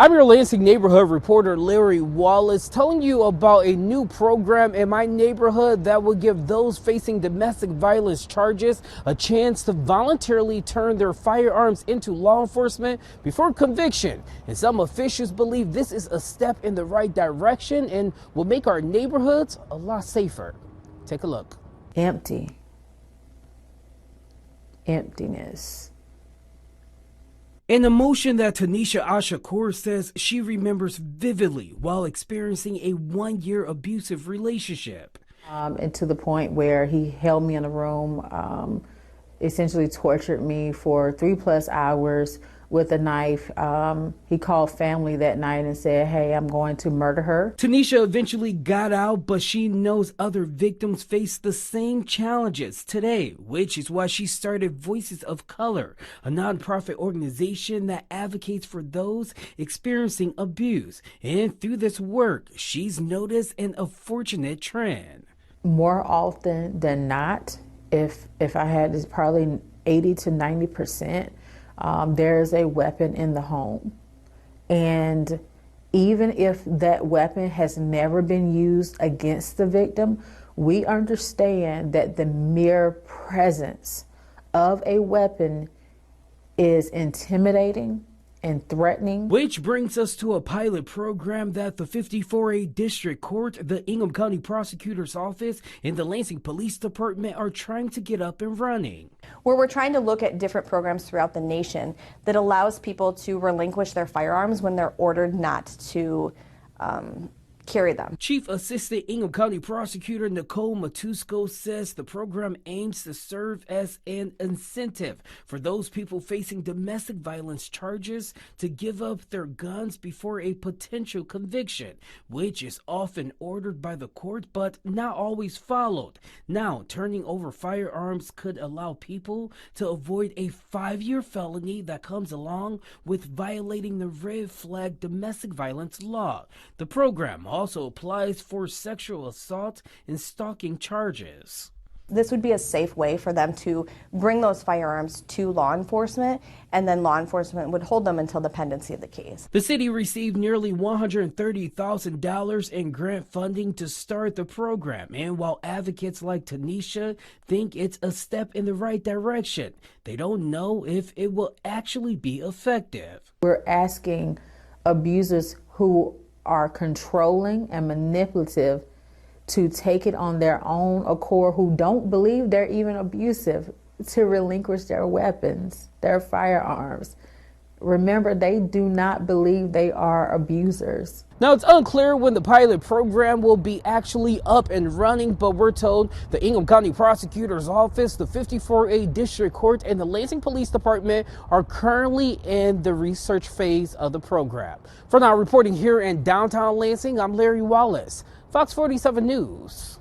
I'm your Lansing neighborhood reporter, Larry Wallace, telling you about a new program in my neighborhood that will give those facing domestic violence charges a chance to voluntarily turn their firearms into law enforcement before conviction. And some officials believe this is a step in the right direction and will make our neighborhoods a lot safer. Take a look. Empty. Emptiness. An emotion that Tanisha Ashakur says she remembers vividly while experiencing a one-year abusive relationship. And to the point where he held me in a room, essentially tortured me for 3+ hours with a knife. He called family that night and said, "Hey, I'm going to murder her." Tanisha eventually got out, but she knows other victims face the same challenges today, which is why she started Voices of Color, a nonprofit organization that advocates for those experiencing abuse. And through this work, she's noticed an unfortunate trend. More often than not, if I had this, probably 80 to 90%, there's a weapon in the home. And even if that weapon has never been used against the victim, we understand that the mere presence of a weapon is intimidating and threatening. Which brings us to a pilot program that the 54A District Court, the Ingham County Prosecutor's Office, and the Lansing Police Department are trying to get up and running. Where we're trying to look at different programs throughout the nation that allows people to relinquish their firearms when they're ordered not to carry them. Chief Assistant Ingham County Prosecutor Nicole Matusko says the program aims to serve as an incentive for those people facing domestic violence charges to give up their guns before a potential conviction, which is often ordered by the court but not always followed. Now, turning over firearms could allow people to avoid a 5-year felony that comes along with violating the red flag domestic violence law. The program also applies for sexual assault and stalking charges. This would be a safe way for them to bring those firearms to law enforcement, and then law enforcement would hold them until the pendency of the case. The city received nearly $130,000 in grant funding to start the program, and while advocates like Tanisha think it's a step in the right direction, they don't know if it will actually be effective. We're asking abusers who are controlling and manipulative to take it on their own accord, who don't believe they're even abusive, to relinquish their weapons, their firearms. Remember, they do not believe they are abusers. Now, it's unclear when the pilot program will be actually up and running, but we're told the Ingham County Prosecutor's Office, the 54A District Court, and the Lansing Police Department are currently in the research phase of the program. For now, reporting here in downtown Lansing, I'm Larry Wallace, Fox 47 News.